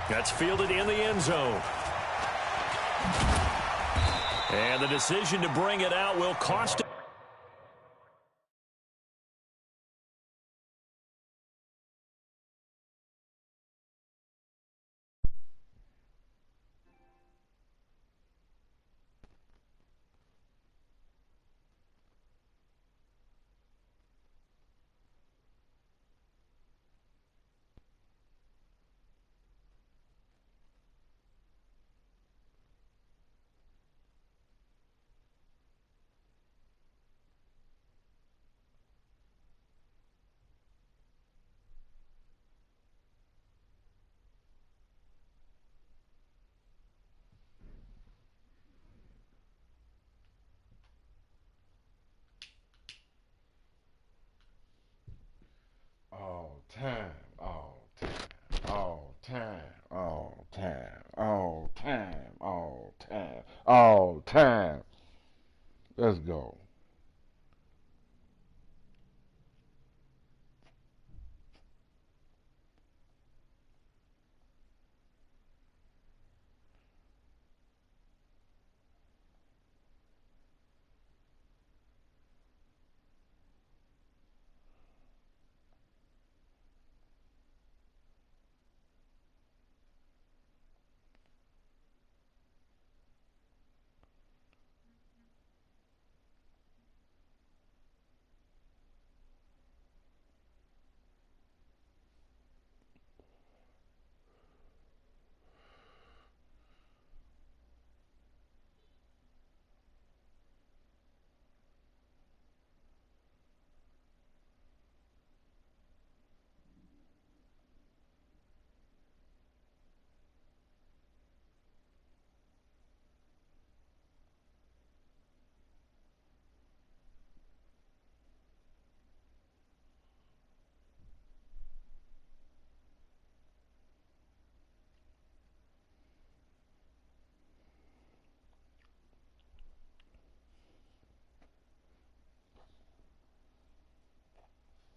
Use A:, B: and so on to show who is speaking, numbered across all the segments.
A: That's fielded in the end zone. And the decision to bring it out will cost him.
B: All time, all time, all time, all time, all time, all time, all time. Let's go.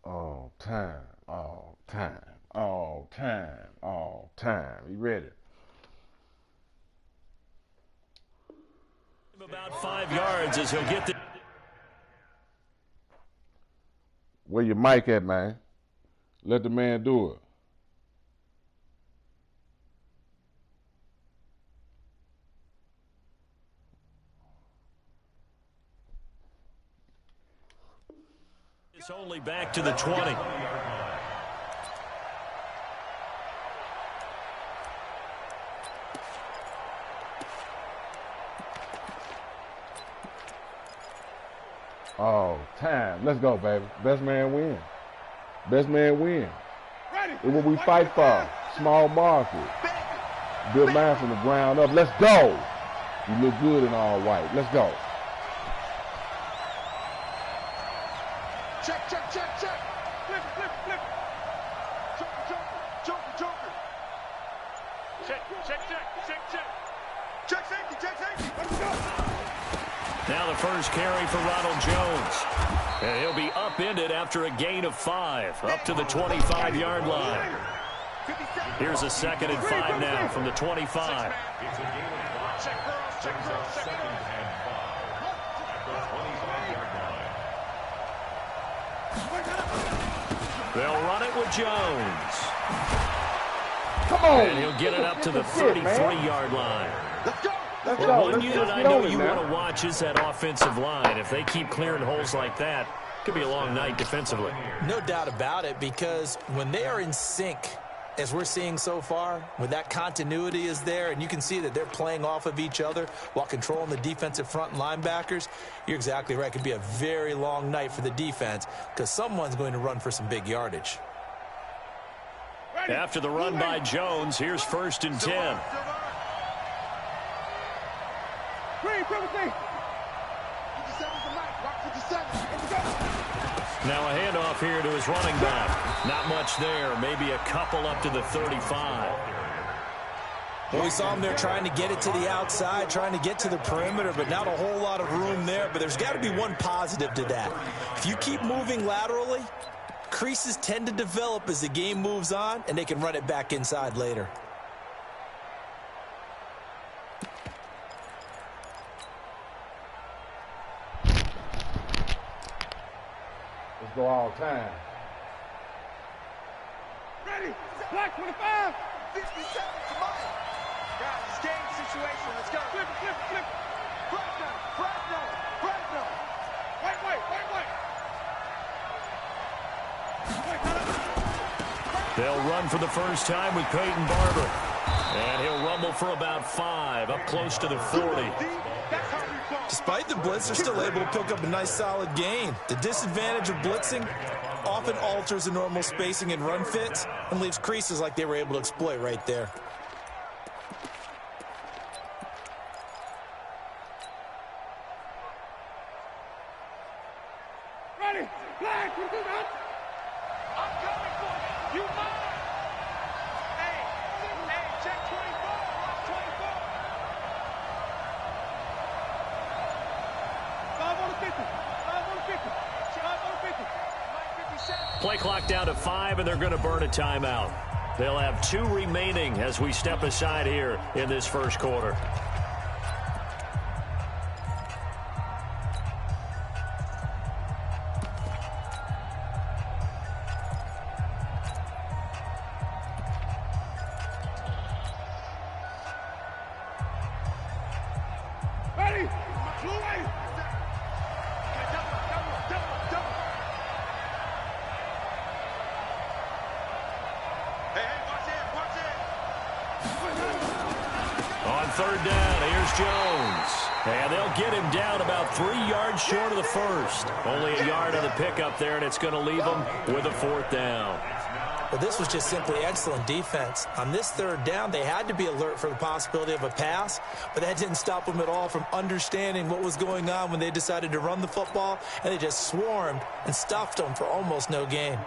B: All time, all time, all time, all time. You ready?
A: About 5 yards as he'll get the...
B: Where your mic at, man? Let the man do it.
A: It's only back to the 20.
B: All time. Let's go, baby. Best man win. Best man win. It's what we fight for. Small market. Good man from the ground up. Let's go. You look good in all white. Let's go.
C: Check, check, check, check. Flip, flip, flip. Joker, joker, joker, joker. Check, check, check, check, check. Check safety, check safety. Let's go.
A: Now the first carry for Ronald Jones. And he'll be upended after a gain of 5, up to the 25-yard line. Here's a 2nd and 5 now from the 25.
C: Check girls, check girls, check girls.
A: They'll run it with Jones.
B: Come on.
A: And he'll get it up to the 33-yard line.
C: Let's go.
B: Let's
A: Well,
B: go.
A: one unit
B: Let's
A: I
B: get
A: know
B: on it
A: you
B: now.
A: want to watch is that offensive line. If they keep clearing holes like that, it could be a long night defensively.
D: No doubt about it, because when they are in sync, as we're seeing so far, when that continuity is there and you can see that they're playing off of each other while controlling the defensive front and linebackers, you're exactly right. It could be a very long night for the defense because someone's going to run for some big yardage.
A: After the run by Jones, here's 1st and 10. Now a handoff here to his running back. Not much there. Maybe a couple up to the 35.
D: Well, we saw him there trying to get it to the outside, trying to get to the perimeter, but not a whole lot of room there. But there's got to be one positive to that. If you keep moving laterally, creases tend to develop as the game moves on, and they can run it back inside later.
B: go all time.
C: Ready? Black 25. 57. Come on. Guys, it's game situation. Let's go. Flip. Flag no. Wait.
A: They'll run for the first time with Peyton Barber. And he'll rumble for about 5, up close to the 40.
D: Despite the blitz, they're still able to pick up a nice, solid gain. The disadvantage of blitzing often alters the normal spacing and run fits and leaves creases like they were able to exploit right there.
C: Ready? Flag. I'm coming for you. You mine. Hey, check 24. Watch 24. 5 on the 50. 5 on the 50. 5 on the 50. 57.
A: Play clock down to 5, and they're going to burn a timeout. They'll have 2 remaining as we step aside here in this first quarter.
C: Ready? Blue way. Double. Hey, watch it.
A: On third down, here's Jones. And they'll get him down about 3 yards short of the first. Only a yard on the pickup there, and it's going to leave them with a 4th down.
D: But this was just simply excellent defense. On this third down, they had to be alert for the possibility of a pass, but that didn't stop them at all from understanding what was going on when they decided to run the football, and they just swarmed and stuffed them for almost no gain.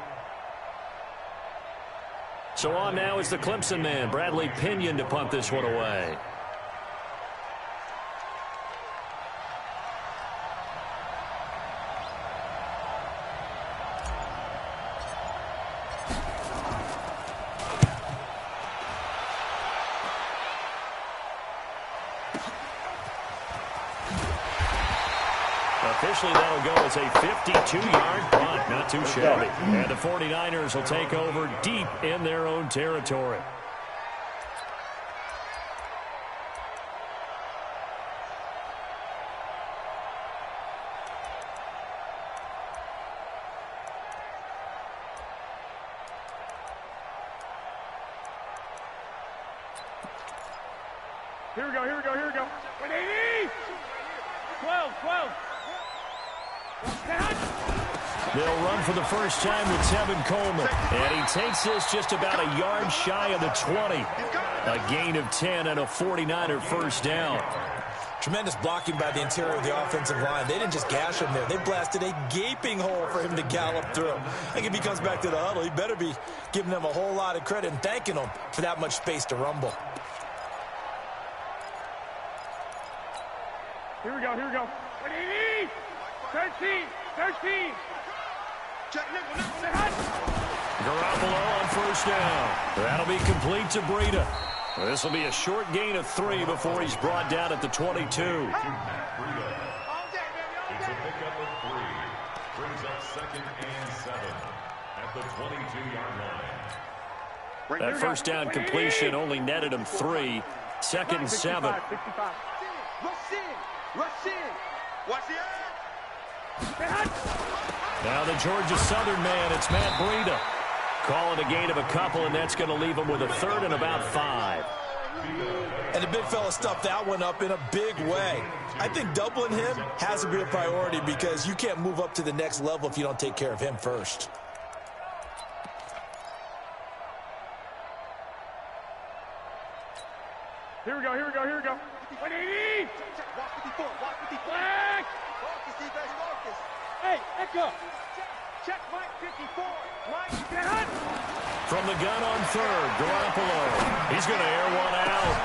A: So on now is the Clemson man, Bradley Pinion, to punt this one away. Officially, that'll go as a 52-yard punt. Not too shabby. And the 49ers will take over deep in their own territory.
C: Here we go. 180. 12.
A: They'll run for the first time with Tevin Coleman. And he takes this just about a yard shy of the 20. A gain of 10 and a 49er first down.
D: Tremendous blocking by the interior of the offensive line. They didn't just gash him there. They blasted a gaping hole for him to gallop through. I think if he comes back to the huddle, he better be giving them a whole lot of credit and thanking them for that much space to rumble.
C: Here we go. 180. 13.
A: Garoppolo on first down. That'll be complete to Breida. This will be a short gain of 3 before he's brought down at the 22.
E: It's a pickup of 3. Brings up 2nd and 7 at the 22-yard line.
A: That first down completion only netted him 3. 2nd and 7.
C: 65. Rush in. Watch the
A: Now the Georgia Southern man, it's Matt Breida. Calling a gain of a couple, and that's going to leave him with a 3rd and about 5.
D: And the big fella stuffed that one up in a big way. I think doubling him has to be a priority because you can't move up to the next level if you don't take care of him first.
C: Here we go. 180. Walk 54. Flag. Hey, echo. Check Mike 54. Mike, get hot.
A: From the gun on 3rd, Garoppolo. He's going to air one out.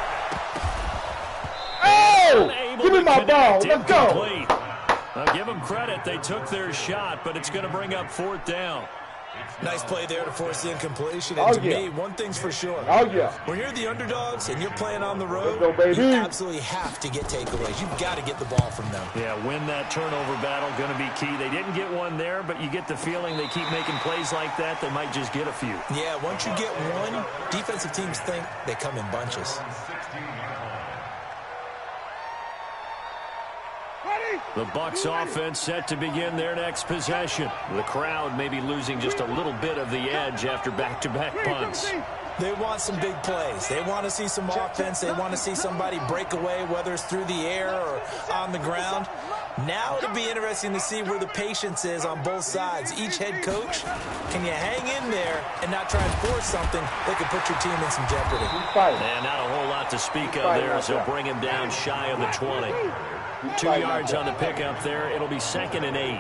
B: Oh! Give me my ball. Let's go.
A: Now give them credit. They took their shot, but it's going to bring up 4th down.
D: Nice play there to force the incompletion.
B: Oh,
D: And to
B: yeah.
D: me, one thing's for sure.
B: Oh, yeah.
D: When you're the underdogs and you're playing on the road,
B: Let's go, baby.
D: you absolutely have to get takeaways. You've got to get the ball from them.
A: Yeah, win that turnover battle, going to be key. They didn't get one there, but you get the feeling they keep making plays like that, they might just get a few.
D: Yeah, once you get one, defensive teams think they come in bunches.
A: The Bucs offense set to begin their next possession. The crowd may be losing just a little bit of the edge after back-to-back punts.
D: They want some big plays. They want to see some offense. They want to see somebody break away, whether it's through the air or on the ground. Now it'll be interesting to see where the patience is on both sides. Each head coach, can you hang in there and not try and force something that could put your team in some jeopardy?
A: And not a whole lot to speak of there as they'll bring him down shy of the 20. 2 yards on the pickup there. It'll be 2nd and 8.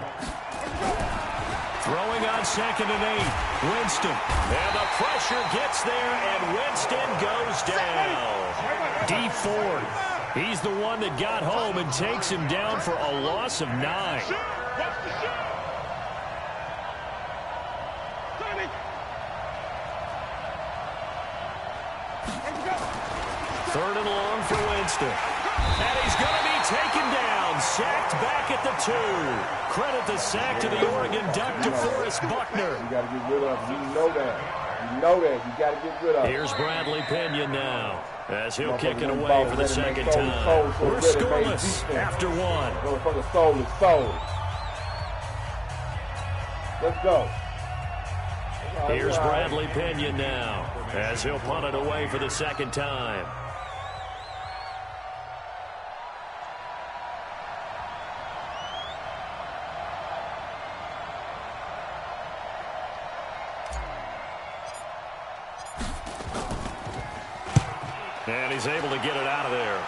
A: Throwing on 2nd and 8. Winston. And the pressure gets there, and Winston goes down. D Ford. He's the one that got home and takes him down for a loss of 9. 3rd and long for Winston. And he's going to be taken down. Sacked back at the 2. Credit the sack to the Oregon Duck, DeForest Buckner.
B: You got to get rid of him. You know that. You know that. You got to get rid of him.
A: Here's Bradley Pinion now, as he'll kick it away for the 2nd time. We're scoreless after 1.
B: Motherfucker, soul is soul. Let's go.
A: Here's Bradley Pinion now, as he'll punt it away for the 2nd time. And he's able to get it out of there.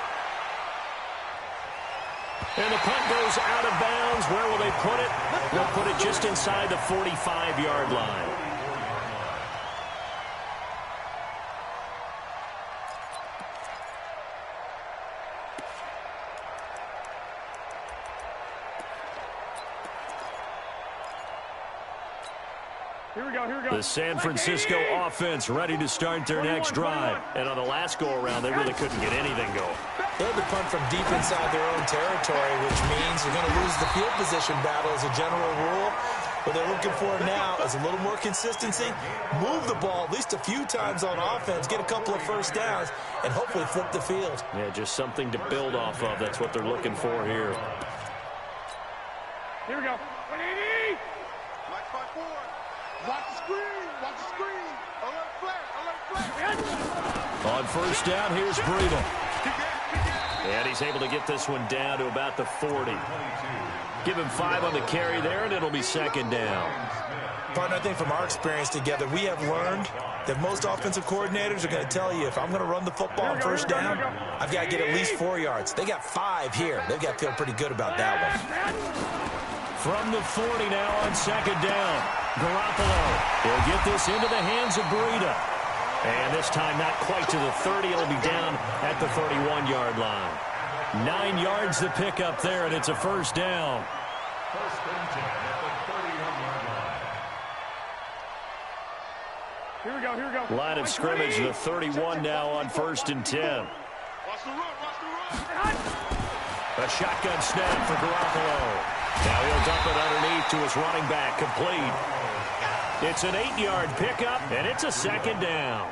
A: And the punt goes out of bounds. Where will they put it? They'll put it just inside the 45-yard line. The San Francisco offense ready to start their next drive. And on the last go-around, they really couldn't get anything going.
D: They had to punt from deep inside their own territory, which means you're going to lose the field position battle as a general rule. What they're looking for now is a little more consistency, move the ball at least a few times on offense, get a couple of first downs, and hopefully flip the field.
A: Yeah, just something to build off of. That's what they're looking for here.
C: Here we go. 180. Watch the screen. Watch the screen. Alert flag.
A: On first down, here's Breida. And he's able to get this one down to about the 40. Give him 5 on the carry there, and it'll be 2nd down.
D: Partner, I think from our experience together, we have learned that most offensive coordinators are going to tell you, if I'm going to run the football on first down, I've got to get at least 4 yards. They got 5 here. They've got to feel pretty good about that one.
A: From the 40 now on 2nd down. Garoppolo will get this into the hands of Breida. And this time not quite to the 30. It'll be down at the 31-yard line. 9 yards to pick up there, and it's a first down.
E: First and 10 at the 31-yard line.
C: Here we go.
A: Line of scrimmage, the 31 now on 1st and 10.
C: Watch the run.
A: A shotgun snap for Garoppolo. Now he'll dump it underneath to his running back, complete. It's an 8-yard pickup, and it's a 2nd down.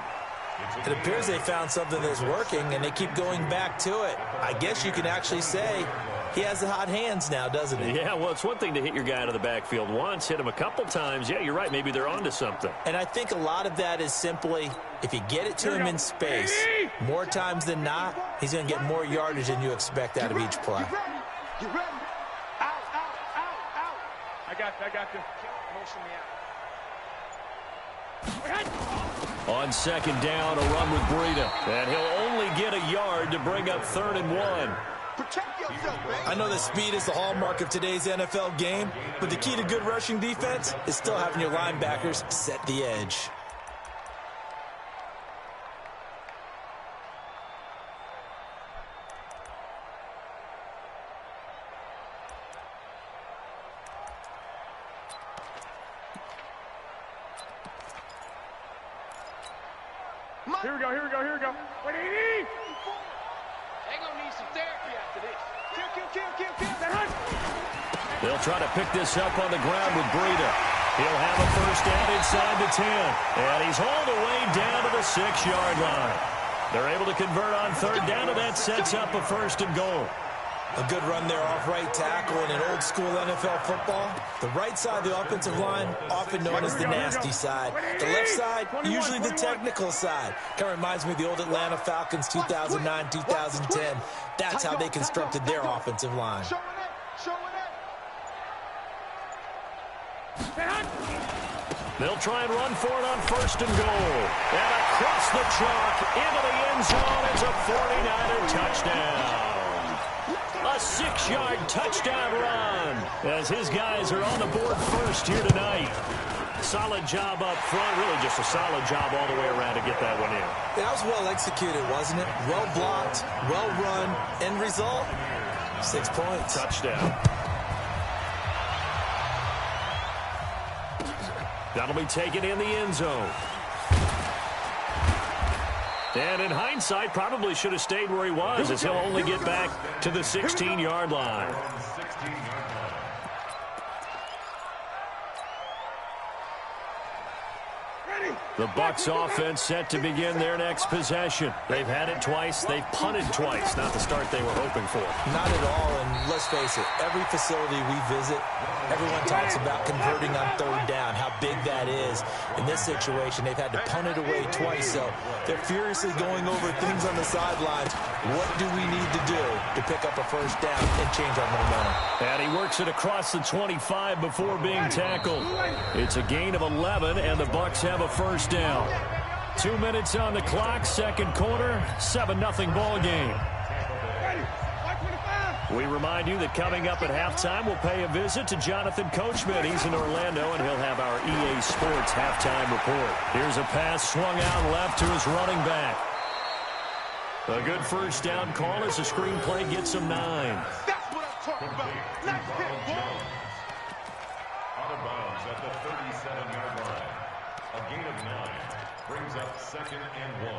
D: It appears they found something that's working, and they keep going back to it. I guess you can actually say he has the hot hands now, doesn't he?
A: Yeah, well, it's one thing to hit your guy out of the backfield once, hit him a couple times. Yeah, you're right. Maybe they're onto something.
D: And I think a lot of that is simply, if you get it to him in space, more times than not, he's going to get more yardage than you expect out of each play.
C: Get ready. Out. I got you. Motion me out.
A: On 2nd down, a run with Breida. And he'll only get a yard to bring up 3rd and 1.
C: Protect yourself, man.
D: I know that speed is the hallmark of today's NFL game, but the key to good rushing defense is still having your linebackers set the edge.
C: Here we go, here we go, here we go. Wait, they're gonna need some therapy after this. Kill.
A: They'll try to pick this up on the ground with Breida. He'll have a first down inside the 10. And he's hauled away down to the 6-yard line. They're able to convert on third down, and that sets up a first and goal.
D: A good run there off right tackle in an old school NFL football. The right side of the offensive line, often known as the nasty side. The left side, usually the technical side. Kind of reminds me of the old Atlanta Falcons 2009, 2010. That's how they constructed their offensive line.
A: They'll try and run for it on first and goal. And across the chalk, into the end zone, it's a 49er touchdown. A 6-yard touchdown run as his guys are on the board first here tonight. Solid job up front, really just a solid job all the way around to get that one in.
D: That was well executed, wasn't it? Well blocked, well run, end result, 6 points.
A: Touchdown. That'll be taken in the end zone. And in hindsight, probably should have stayed where he was, as he'll only get back to the 16-yard line. The Bucs offense set to begin their next possession. They've had it twice. They've punted twice. Not the start they were hoping for.
D: Not at all, and let's face it, every facility we visit, everyone talks about converting on third down, how big that is. In this situation, they've had to punt it away twice, so they're furiously going over things on the sidelines. What do we need to do to pick up a first down and change our momentum?
A: And he works it across the 25 before being tackled. It's a gain of 11, and the Bucs have a first down. 2 minutes on the clock, second quarter, 7-0 ball game. We remind you that coming up at halftime, we'll pay a visit to Jonathan Coachman. He's in Orlando, and he'll have our EA Sports halftime report. Here's a pass swung out left to his running back. A good first down call as the screenplay gets him 9.
C: That's what I'm talking about. Nice hit, boy.
E: Out of bounds at the 37-yard line. A gain of 9 brings up 2nd and 1.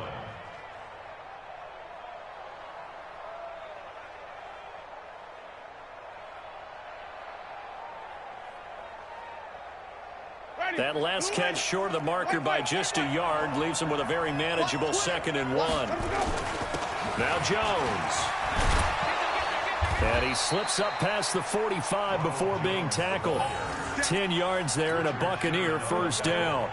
A: That last catch short of the marker by just a yard leaves him with a very manageable 2nd and 1. Now Jones. And he slips up past the 45 before being tackled. 10 yards there and a Buccaneer first down.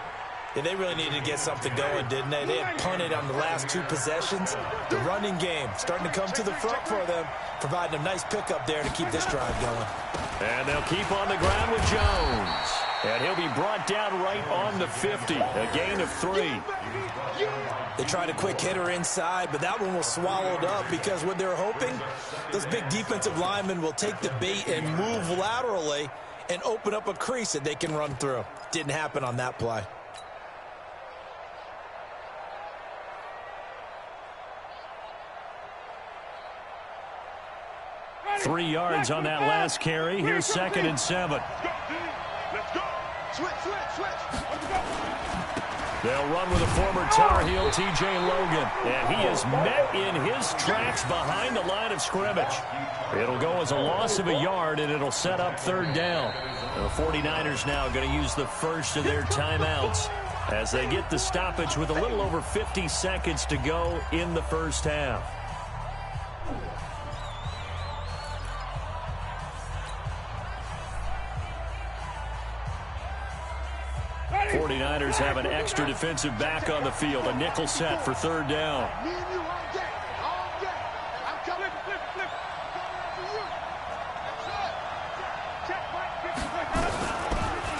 D: Yeah, they really needed to get something going, didn't they? They had punted on the last 2 possessions. The running game starting to come to the front for them, providing a nice pickup there to keep this drive going.
A: And they'll keep on the ground with Jones. And he'll be brought down right on the 50. A gain of 3.
D: They tried a quick hitter inside, but that one was swallowed up because what they're hoping, those big defensive linemen will take the bait and move laterally and open up a crease that they can run through. Didn't happen on that play.
A: Three yards on that last carry. Here's 2nd and 7.
C: Let's go. Switch.
A: They'll run with a former Tar Heel, T.J. Logan. And he is met in his tracks behind the line of scrimmage. It'll go as a loss of a yard, and it'll set up third down. The 49ers now going to use the first of their timeouts as they get the stoppage with a little over 50 seconds to go in the first half. Niners have an extra defensive back on the field. A nickel set for third down.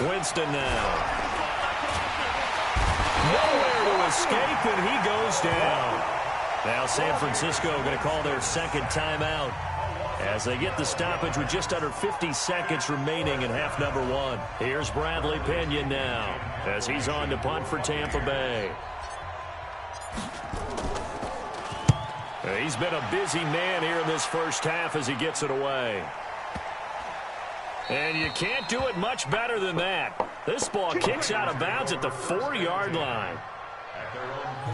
A: Winston now. Nowhere to escape, and he goes down. Now San Francisco going to call their second timeout as they get the stoppage with just under 50 seconds remaining in half number 1. Here's Bradley Pinion now as he's on to punt for Tampa Bay. He's been a busy man here in this first half as he gets it away. And you can't do it much better than that. This ball kicks out of bounds at the 4-yard line.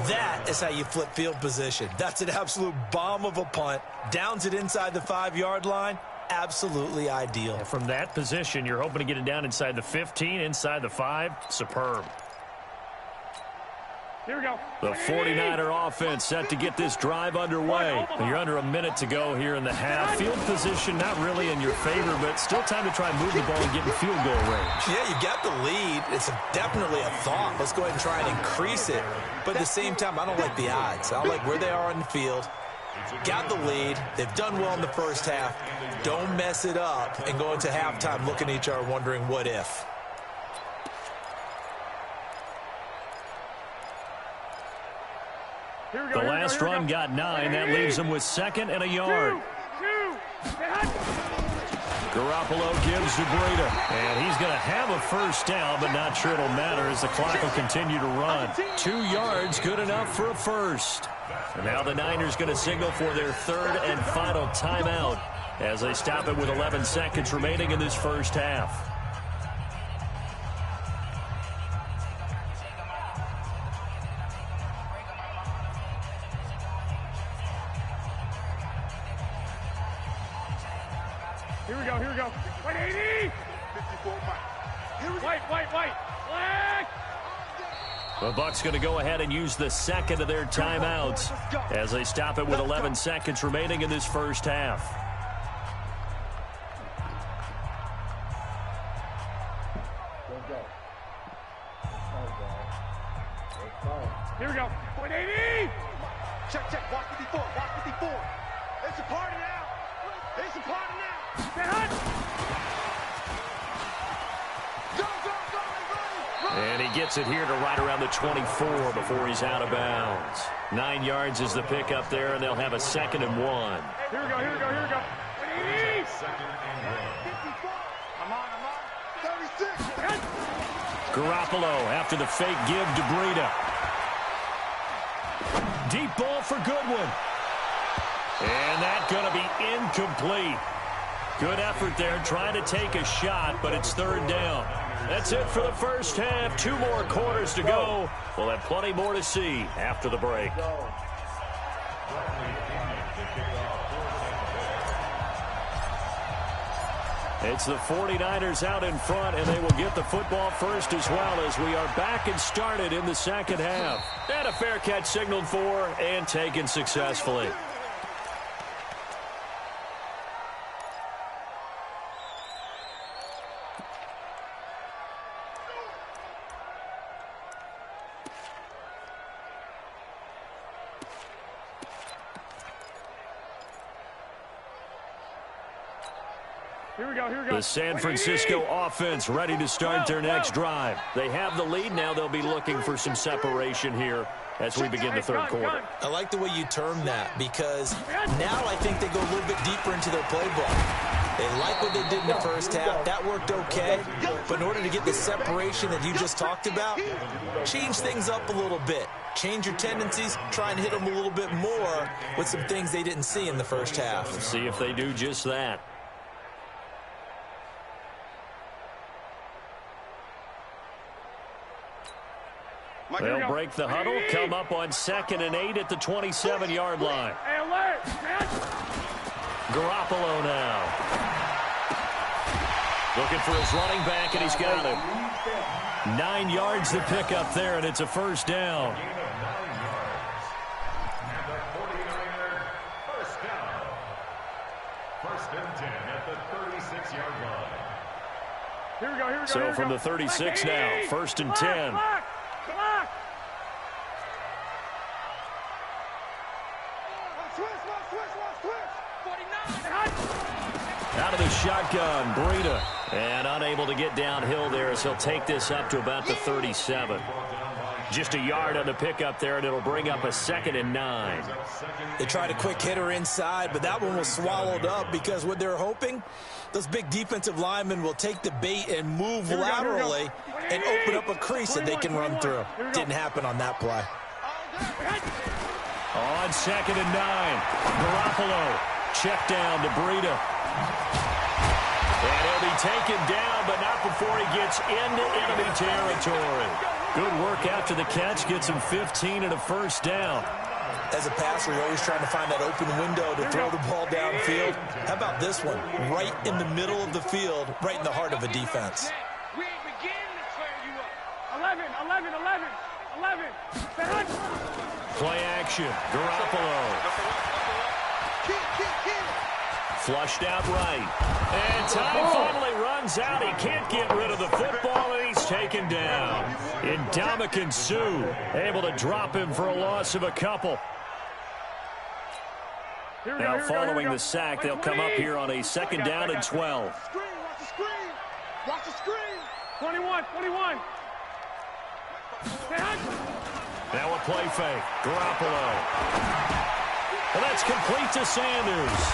D: That is how you flip field position. That's an absolute bomb of a punt. Downs it inside the 5-yard line. Absolutely ideal.
A: And from that position, you're hoping to get it down inside the 15, inside the 5. Superb.
C: Here we go.
A: The 49er offense set to get this drive underway. You're under a minute to go here in the half. Field position not really in your favor, but still time to try and move the ball and get in field goal range.
D: Yeah, you got the lead. It's definitely a thought. Let's go ahead and try and increase it. But at the same time, I don't like the odds. I like where they are on the field. Got the lead. They've done well in the first half. Don't mess it up and go into halftime looking at each other wondering what if.
A: The last run got 9. That leaves them with 2nd and a yard. Garoppolo gives to Breida. And he's going to have a first down, but not sure it'll matter as the clock will continue to run. 2 yards, good enough for a first. And now the Niners going to signal for their 3rd and final timeout as they stop it with 11 seconds remaining in this first half.
C: Here we go, here we go. 180! 54, white. Flag!
A: The Bucs going to go ahead and use the 2nd of their timeouts as they stop it with 11 seconds remaining in this first half.
C: Here we go. 180! Check. Watch 54. It's a party now.
A: And he gets it here to right around the 24 before he's out of bounds. 9 yards is the pickup there, and they'll have a 2nd and 1.
C: Here we go. 180! 54. I'm on. 36.
A: Garoppolo after the fake give to Breida. Deep ball for Goodwin. And that's going to be incomplete. Good effort there trying to take a shot, but it's 3rd down. That's it for the first half. 2 more quarters to go. We'll have plenty more to see after the break. It's the 49ers out in front, and they will get the football first as well as we are back and started in the second half. And a fair catch signaled for and taken successfully. The San Francisco offense ready to start their next drive. They have the lead now. They'll be looking for some separation here as we begin the 3rd quarter.
D: I like the way you term that because now I think they go a little bit deeper into their playbook. They like what they did in the first half. That worked okay. But in order to get the separation that you just talked about, change things up a little bit. Change your tendencies. Try and hit them a little bit more with some things they didn't see in the first half.
A: We'll see if they do just that. They'll break the huddle, come up on 2nd and 8 at the 27-yard line. Garoppolo now. Looking for his running back, and he's got it. 9 yards to pick up there, and it's a first down.
E: First and 10 at the 36-yard line.
C: Here we go.
A: So from the 36 now, 1st and 10. Out of the shotgun, Breida. And unable to get downhill there as he'll take this up to about the 37. Just a yard on the pickup there, and it'll bring up a 2nd and 9.
D: They tried a quick hitter inside, but that one was swallowed up because what they're hoping, those big defensive linemen will take the bait and move laterally and open up a crease that they can run through. Didn't happen on that play.
A: On 2nd and 9, Garoppolo. Check down to Breida. And he'll be taken down, but not before he gets into enemy territory. Good work after the catch. Gets him 15 and a first down.
D: As a passer, you're always trying to find that open window to throw the ball downfield. How about this one? Right in the middle of the field, right in the heart of a defense.
C: We ain't beginning to tear you up. 11.
A: Play action. Garoppolo. Flushed out right. And time finally runs out. He can't get rid of the football, and he's taken down. Ndamukong Suh able to drop him for a loss of a couple. Now following the sack, they'll come up here on a second down and 12.
C: Watch the screen. 21.
A: Now a play fake. Garoppolo. And that's complete to Sanders.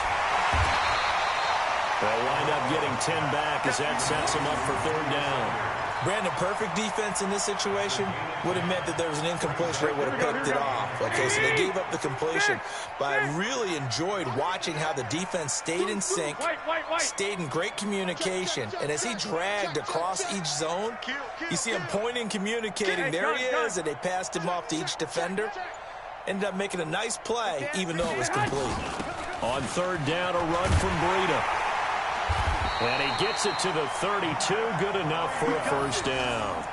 A: They'll wind up getting 10 back as that sets them up for third down.
D: Brandon, perfect defense in this situation would have meant that there was an incompletion. They would have picked it off. Okay, so they gave up the completion. But I really enjoyed watching how the defense stayed in sync, stayed in great communication. And as he dragged across each zone, you see him pointing, communicating. There he is, and they passed him off to each defender. Ended up making a nice play, even though it was complete.
A: On third down, a run from Breida. And he gets it to the 32, good enough for a first down.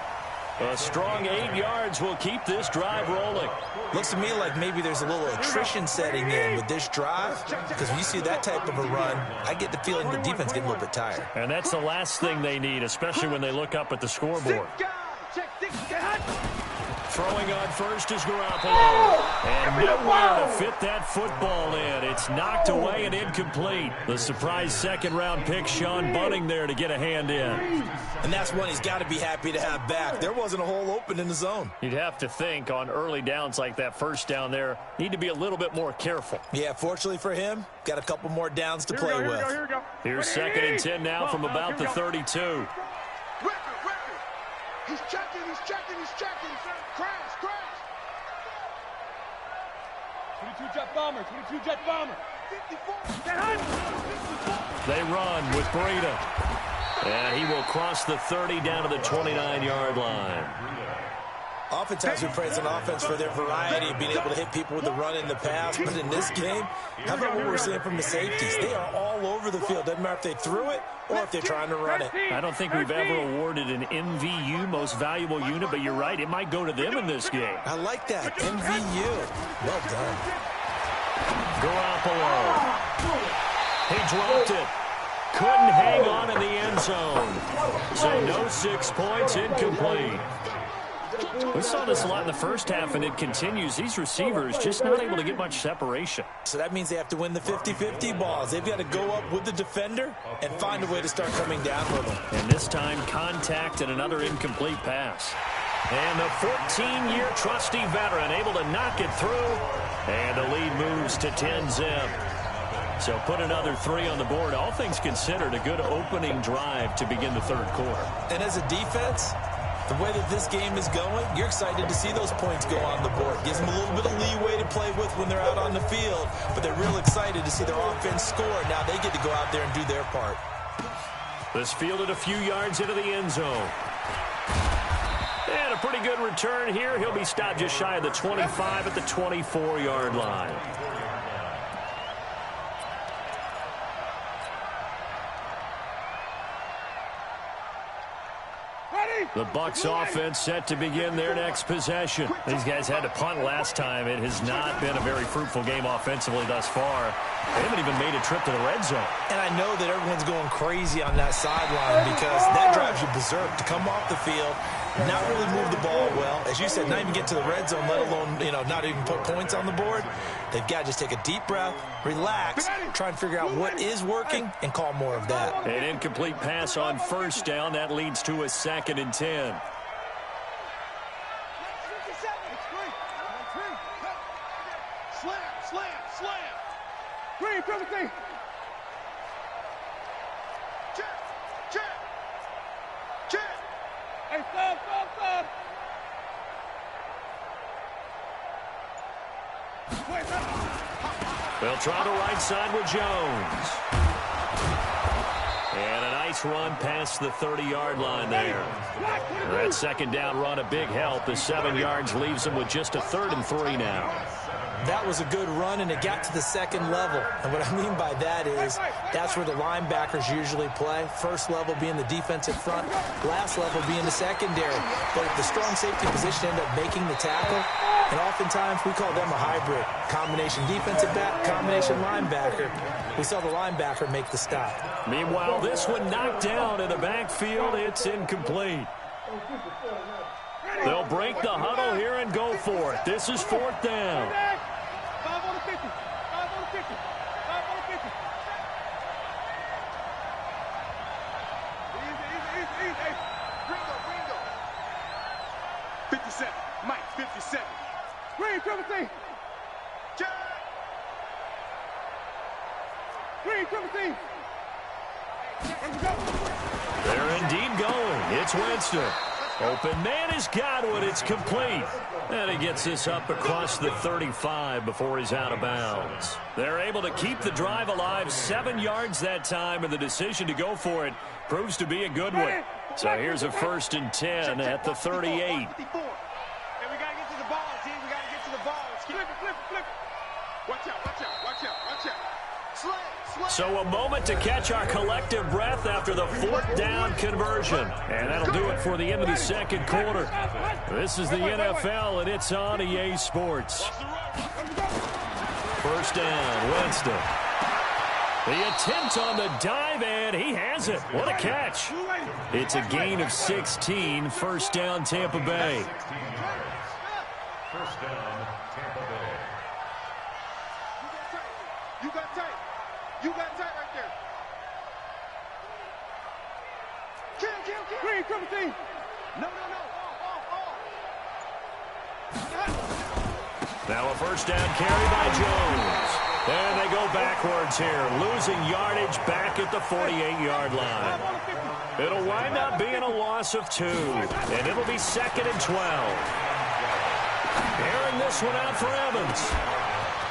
A: A strong 8 yards will keep this drive rolling.
D: Looks to me like maybe there's a little attrition setting in with this drive, because when you see that type of a run, I get the feeling the defense getting a little bit tired.
A: And that's the last thing they need, especially when they look up at the scoreboard. Throwing on first is Garoppolo. And nowhere to fit that football in. It's knocked away and incomplete. The surprise second-round pick, Sean Bunting, there to get a hand in.
D: And that's one he's got to be happy to have back. There wasn't a hole open in the zone.
A: You'd have to think on early downs like that first down there, need to be a little bit more careful.
D: Yeah, fortunately for him, got a couple more downs to play with.
A: Here's second and 10 now from about the 32.
C: He's checking. Crash. 22-jet bomber. 54.
A: They run with Breida. And he will cross the 30 down to the 29-yard line.
D: Oftentimes we praise an offense for their variety of being able to hit people with the run in the pass. But in this game, how about what we're seeing from the safeties? They are all over the field. Doesn't matter if they threw it or if they're trying to run it.
A: I don't think we've ever awarded an MVU, most valuable unit, but you're right. It might go to them in this game.
D: I like that. MVU. Well done.
A: Garoppolo. He dropped it. Couldn't hang on in the end zone. So no 6 points, incomplete. We saw this a lot in the first half, and it continues. These receivers just not able to get much separation.
D: So that means they have to win the 50-50 balls. They've got to go up with the defender and find a way to start coming down with them.
A: And this time, contact and another incomplete pass. And the 14-year trusty veteran able to knock it through. And the lead moves to 10-zip. So put another 3 on the board. All things considered, a good opening drive to begin the third quarter.
D: And as a defense, the way that this game is going, you're excited to see those points go on the board. Gives them a little bit of leeway to play with when they're out on the field, but they're real excited to see their offense score. Now they get to go out there and do their part.
A: This fielded a few yards into the end zone. And a pretty good return here. He'll be stopped just shy of the 25 at the 24-yard line. The Bucs offense set to begin their next possession. These guys had to punt last time. It has not been a very fruitful game offensively thus far. They haven't even made a trip to the red zone. And I know that everyone's going crazy on that sideline because that drives you berserk to come off the field, not really move the ball well. As you said, not even get to the red zone, let alone, not even put points on the board. They've got to just take a deep breath, relax, try and figure out what is working, and call more of that. An incomplete pass on first down. That leads to a second and 10.
C: Slam. Green, everything. Check. Hey, stop.
A: They'll try the right side with Jones. And a nice run past the 30-yard line there. That second down run, a big help. The 7 yards leaves him with just a 3rd and 3 now.
D: That was a good run, and it got to the second level. And what I mean by that is that's where the linebackers usually play. First level being the defensive front, last level being the secondary. But the strong safety position ended up making the tackle, and oftentimes we call them a hybrid. Combination defensive back, combination linebacker. We saw the linebacker make the stop.
A: Meanwhile, this one knocked down in the backfield. It's incomplete. They'll break the huddle here and go for it. This is 4th down.
C: 5 on the 50. 5 on the 50. 5 on the 50. Easy. Hey, Gringo. 57. Mike, 57. Green, 17. Jack. Green, 17. Let's go.
A: They're indeed going. It's Winston. Open man has got it. It's complete. And he gets this up across the 35 before he's out of bounds. They're able to keep the drive alive. 7 yards that time, and the decision to go for it proves to be a good one. So here's a 1st and 10 at the 38.
C: And we got to get to the ball, team. We got to get to the ball. Flip it. Watch out. Slay.
A: So a moment to catch our collective breath after the 4th down conversion. And that'll do it for the end of the second quarter. This is the NFL, and it's on EA Sports. 1st down, Winston. The attempt on the dive, and he has it. What a catch. It's a gain of 16. 1st down, Tampa Bay.
E: 1st down, Tampa Bay.
C: You got tight right there. Kill. Green, 17. No.
A: Now a 1st down carry by Jones. And they go backwards here, losing yardage back at the 48-yard line. It'll wind up being a loss of 2, and it'll be 2nd and 12. Airing this one out for Evans.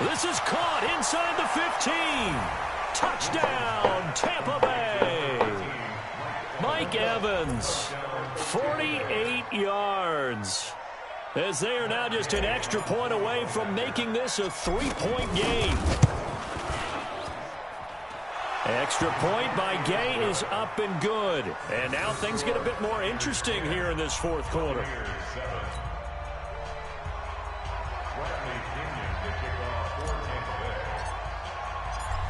A: This is caught inside the 15. Touchdown, Tampa Bay. Mike Evans, 48 yards. As they are now just an extra point away from making this a 3-point game. Extra point by Gay is up and good. And now things get a bit more interesting here in this 4th quarter.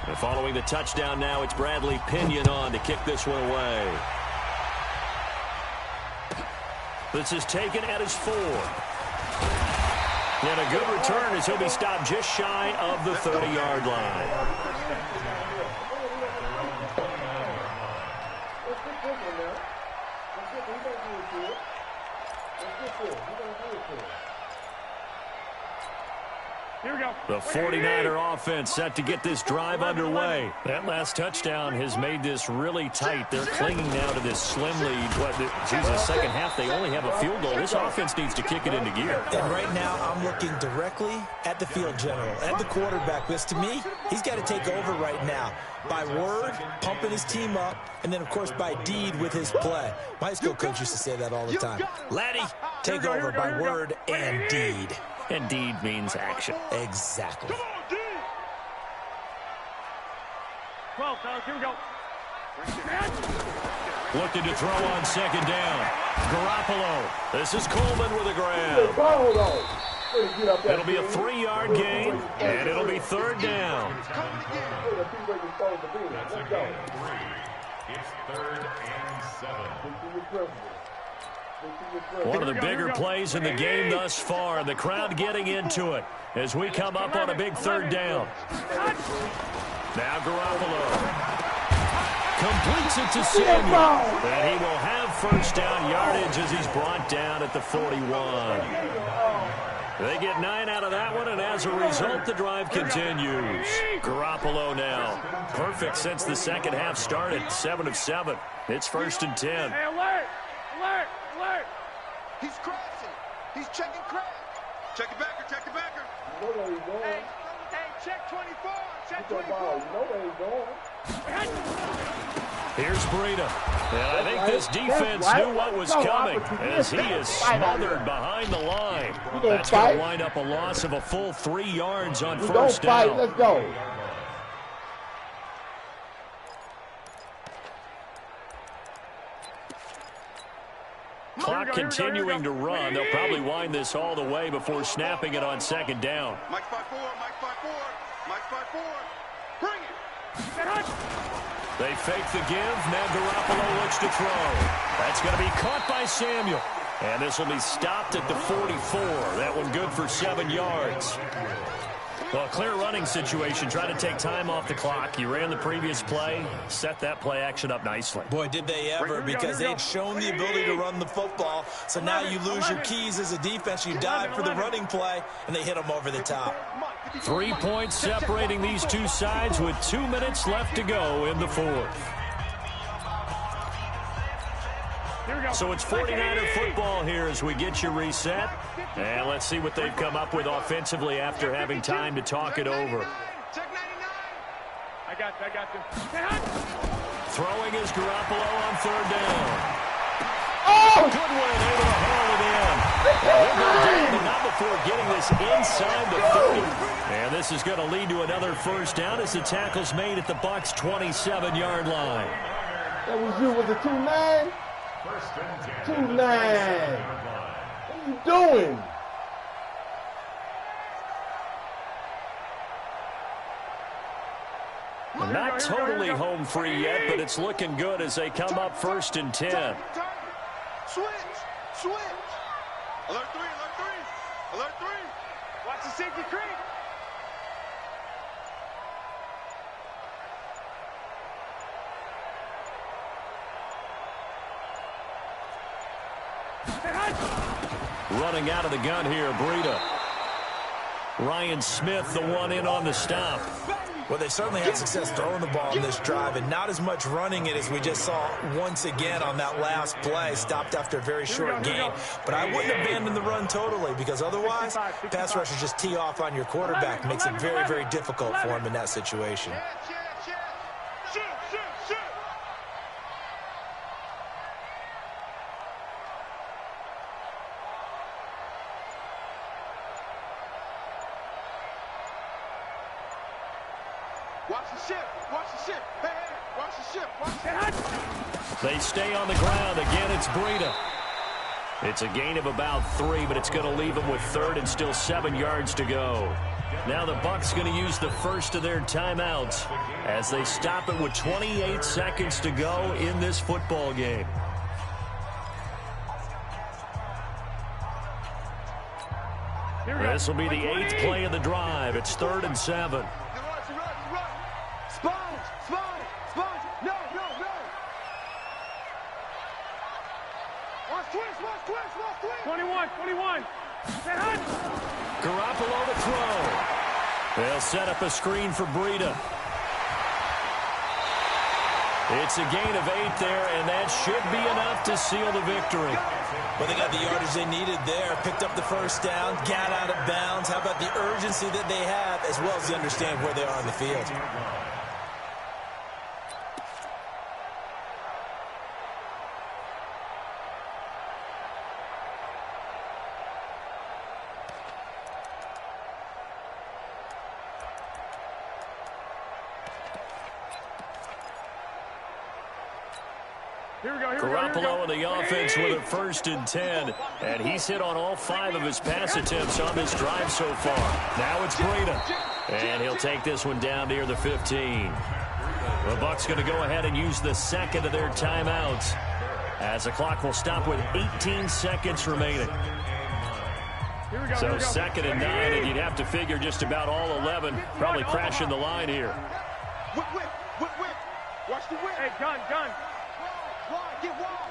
A: And following the touchdown now, it's Bradley Pinion on to kick this one away. This is taken at his 4. And a good return as he'll be stopped just shy of the 30-yard line.
C: Here we go.
A: The 49er offense set to get this drive underway. That last touchdown has made this really tight. They're clinging now to this slim lead. The second half, they only have a field goal. This offense needs to kick it into gear.
D: And right now, I'm looking directly at the field general, at the quarterback. Because to me, he's got to take over right now. By word, pumping his team up, and then, of course, by deed with his play. My high school coach used to say that all the time. Laddie, take over by word and deed.
A: And deed means action.
D: Exactly.
C: Come on, D. 12, fellas, here we go.
A: Looking to throw on 2nd down. Garoppolo. This is Coleman with a grab. It'll be a 3-yard gain, and it'll be 3rd down.
E: It's 3rd and 7.
A: One of the bigger plays in the game thus far, and the crowd getting into it as we come up on a big 3rd down. Now Garoppolo completes it to Samuel, and he will have 1st down yardage as he's brought down at the 41. They get 9 out of that one, and as a result, the drive continues. Garoppolo now, perfect since the second half started, 7 of 7. It's 1st and 10.
C: Hey, alert! He's crossing. He's checking crack. Check it backer.
B: You know where he's going.
C: Hey, check 24. Check
B: Get your
C: 24.
B: ball. You know where he's going.
A: Here's Breida. And I think this defense knew what was coming as he is smothered behind the line. That's going to wind up a loss of a full 3 yards on first down.
B: Let's go.
A: Clock continuing to run. They'll probably wind this all the way before snapping it on second down.
C: Mike 5-4, Mike 5-4, Mike 5-4. Bring it.
A: They fake the give. Now Garoppolo looks to throw. That's going to be caught by Samuel. And this will be stopped at the 44. That one good for 7 yards. Well, a clear running situation. Try to take time off the clock. You ran the previous play. Set that play action up nicely.
D: Boy, did they ever, because they'd shown the ability to run the football. So now you lose your keys as a defense. You dive for the running play, and they hit them over the top.
A: 3 points separating these two sides with 2 minutes left to go in the fourth. So it's 49er football here as we get you reset. And let's see what they've come up with offensively after having time to talk it over.
C: I got you.
A: Throwing is Garoppolo on third down.
B: Oh!
A: Good one, able to haul it in. They'll go down, but not before getting this inside the 30. And this is going to lead to another first down as the tackle's made at the Bucs' 27-yard line.
B: That was you. Was it 2-9? 2-9. What are you doing?
A: Not totally home free yet, but it's looking good as they come up 1st and 10.
C: Switch. Alert 3. Watch the safety creep.
A: Running out of the gun here, Breida. Ryan Smith, the one in on the stop.
D: Well, they certainly had success throwing the ball in this drive, and not as much running it as we just saw once again on that last play. Stopped after a very short gain. But I wouldn't abandon the run totally, because otherwise, pass rushers just tee off on your quarterback. Makes it very, very difficult for him in that situation.
C: Shoot. Watch the ship. Hey, watch the ship.
A: They stay on the ground. Again, it's Breida. It's a gain of about 3, but it's going to leave them with 3rd and still 7 yards to go. Now the Bucs going to use the first of their timeouts as they stop it with 28 seconds to go in this football game. This will be the 8th play of the drive. It's 3rd and 7.
C: Sponge. No. Watch twist. 21.
A: Garoppolo to throw. They'll set up a screen for Breida. It's a gain of 8 there, and that should be enough to seal the victory.
D: Well, they got the yardage they needed there. Picked up the first down, got out of bounds. How about the urgency that they have, as well as they understand where they are on the field?
A: Garoppolo in the offense with a 1st and 10. And he's hit on all 5 of his pass attempts on this drive so far. Now it's Breida. And he'll take this one down near the 15. The Bucs going to go ahead and use the second of their timeouts as the clock will stop with 18 seconds remaining. So 2nd and 9, and you'd have to figure just about all 11 probably crashing the line here.
C: Whip. Watch the whip. Hey, gun. Get wide.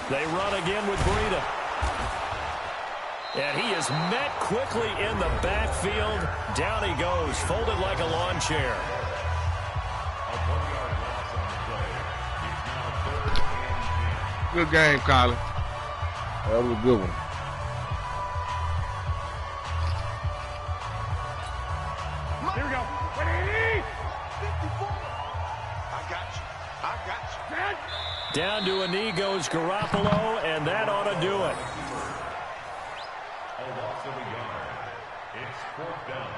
A: They run again with Breida. And he is met quickly in the backfield. Down he goes, folded like a lawn chair.
B: Good game, Colin. That was a good one.
A: Down to a knee goes Garoppolo, and that ought to do it.
E: A loss of a yard. It's 4th down.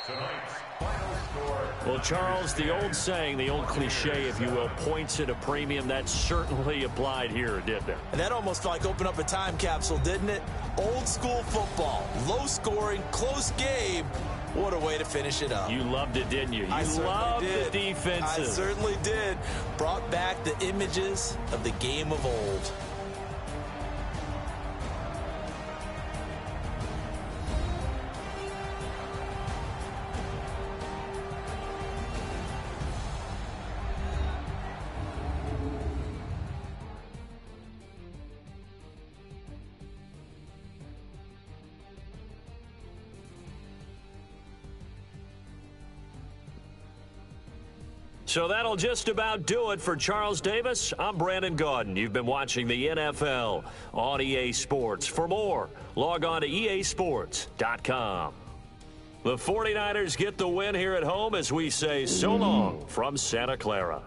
E: Tonight's final score.
A: Well, Charles, the old saying, the old cliche, if you will, points at a premium, that certainly applied here, didn't it?
D: And that almost like opened up a time capsule, didn't it? Old school football, low scoring, close game. What a way to finish it up.
A: You loved it, didn't you?
D: I
A: You loved
D: did.
A: the defenses.
D: I certainly did. Brought back the images of the game of old.
A: So that'll just about do it for Charles Davis. I'm Brandon Gaudin. You've been watching the NFL on EA Sports. For more, log on to easports.com. The 49ers get the win here at home as we say so long from Santa Clara.